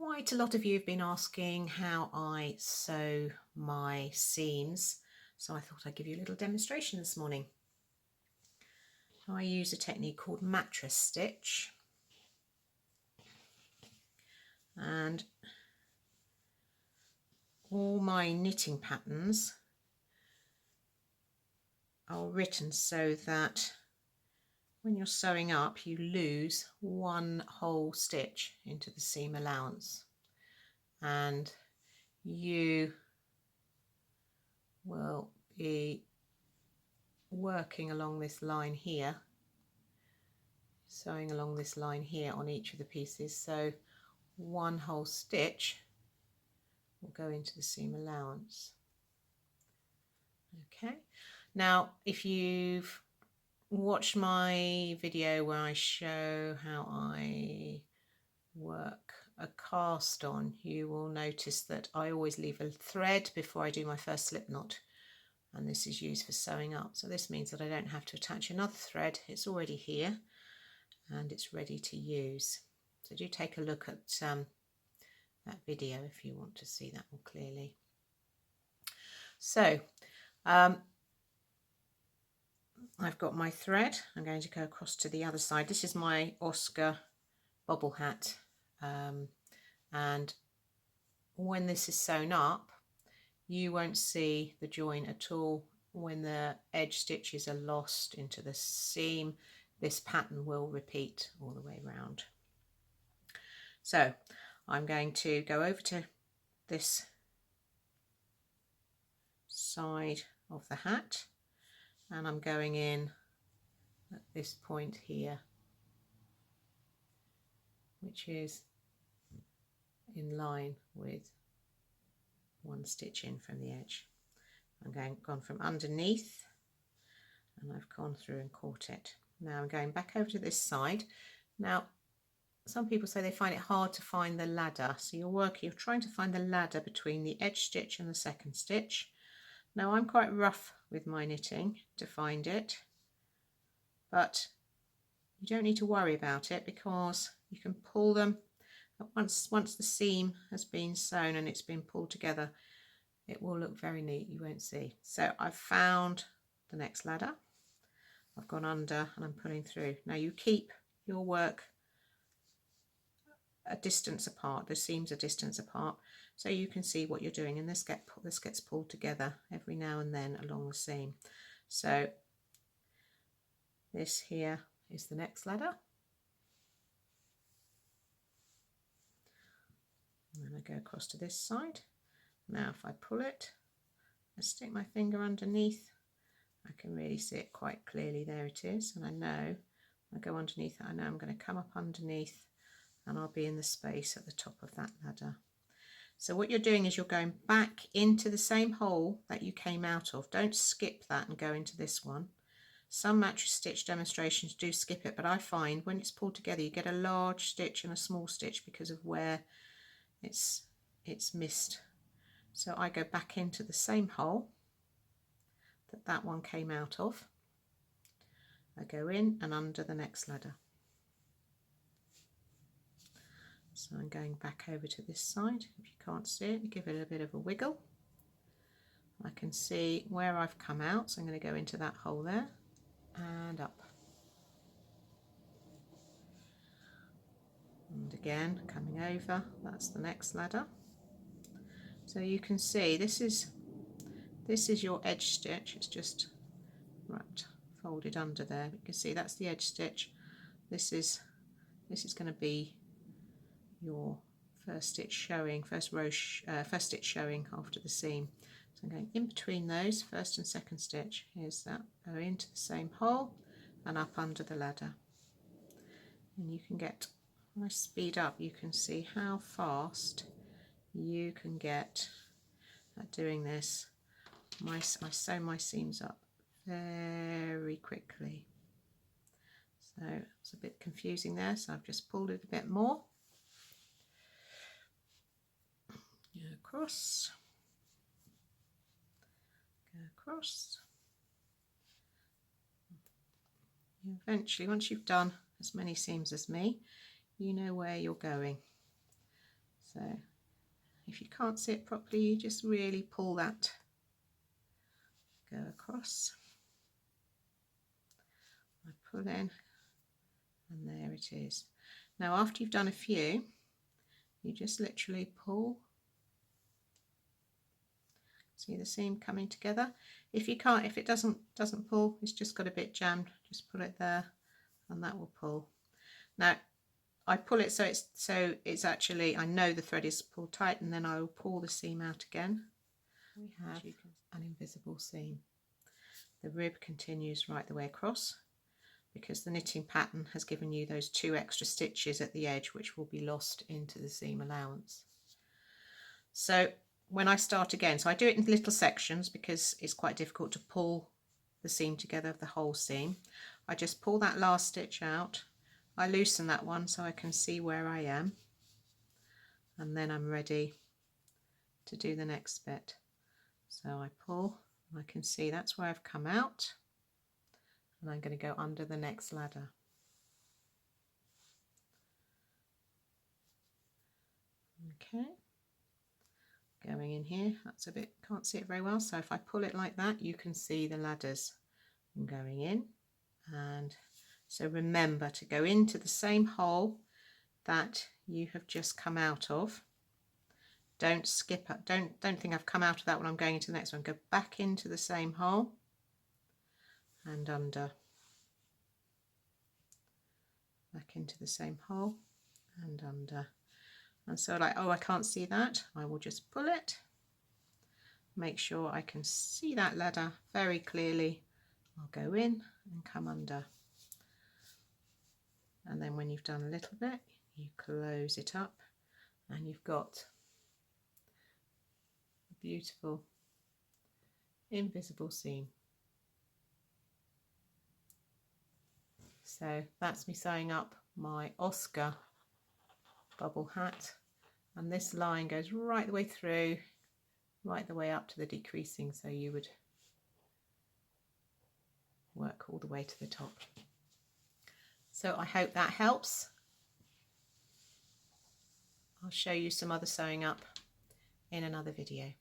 Quite a lot of you have been asking how I sew my seams, so I thought I'd give you a little demonstration this morning. I use a technique called Mattress Stitch, and all my knitting patterns are written so that when you're sewing up you lose one whole stitch into the seam allowance, and you will be working along this line here, sewing along this line here on each of the pieces, so one whole stitch will go into the seam allowance. Okay, now if you've watched my video where I show how I work a cast on, you will notice that I always leave a thread before I do my first slip knot, and this is used for sewing up. So this means that I don't have to attach another thread, it's already here and it's ready to use. So do take a look at that video if you want to see that more clearly. So I've got my thread. I'm going to go across to the other side. This is my Oscar bobble hat, and when this is sewn up you won't see the join at all. When the edge stitches are lost into the seam, this pattern will repeat all the way around. So I'm going to go over to this side of the hat, and I'm going in at this point here, which is in line with one stitch in from the edge. I'm gone from underneath and I've gone through and caught it. Now I'm going back over to this side. Now some people say they find it hard to find the ladder, so you're trying to find the ladder between the edge stitch and the second stitch. Now I'm quite rough with my knitting to find it, but you don't need to worry about it because you can pull them once the seam has been sewn and it's been pulled together. It will look very neat, you won't see. So I've found the next ladder, I've gone under and I'm pulling through. Now you keep your work a distance apart, the seams are distance apart, so you can see what you're doing, and this gets pulled together every now and then along the seam. So this here is the next ladder, and then I go across to this side. Now if I pull it, I stick my finger underneath, I can really see it quite clearly. There it is, and I know I go underneath it, I know I'm going to come up underneath and I'll be in the space at the top of that ladder. So what you're doing is you're going back into the same hole that you came out of. Don't skip that and go into this one. Some mattress stitch demonstrations do skip it, but I find when it's pulled together you get a large stitch and a small stitch because of where it's missed. So I go back into the same hole that one came out of. I go in and under the next ladder. So I'm going back over to this side. If you can't see it, give it a bit of a wiggle. I can see where I've come out, so I'm going to go into that hole there and up. And again, coming over, that's the next ladder. So you can see this is your edge stitch, it's just wrapped, folded under there. You can see that's the edge stitch. This is going to be your first stitch showing, first stitch showing after the seam. So I'm going in between those first and second stitch. Here's that, go into the same hole and up under the ladder. And you can get, when I speed up, you can see how fast you can get at doing this. I sew my seams up very quickly. So it's a bit confusing there, so I've just pulled it a bit more. Go across, go across. Eventually, once you've done as many seams as me, you know where you're going. So if you can't see it properly, you just really pull that, go across. I pull in, and there it is. Now after you've done a few, you just literally pull. See the seam coming together? If you can't, if it doesn't pull, it's just got a bit jammed, just pull it there and that will pull. Now I pull it so it's actually, I know the thread is pulled tight, and then I will pull the seam out again. We have an invisible seam. The rib continues right the way across because the knitting pattern has given you those 2 extra stitches at the edge which will be lost into the seam allowance. So when I start again, so I do it in little sections because it's quite difficult to pull the seam together of the whole seam. I just pull that last stitch out, I loosen that one so I can see where I am, and then I'm ready to do the next bit. So I pull, and I can see that's where I've come out, and I'm going to go under the next ladder. Okay, going in here, that's a bit, can't see it very well, so if I pull it like that you can see the ladders. I'm going in, and so remember to go into the same hole that you have just come out of. Don't skip up, don't think I've come out of that one, I'm going into the next one. Go back into the same hole and under, back into the same hole and under. And so like, oh, I can't see that, I will just pull it, make sure I can see that ladder very clearly. I'll go in and come under, and then when you've done a little bit you close it up and you've got a beautiful invisible seam. So that's me sewing up my Oscar bubble hat, and this line goes right the way through, right the way up to the decreasing, so you would work all the way to the top. So I hope that helps. I'll show you some other sewing up in another video.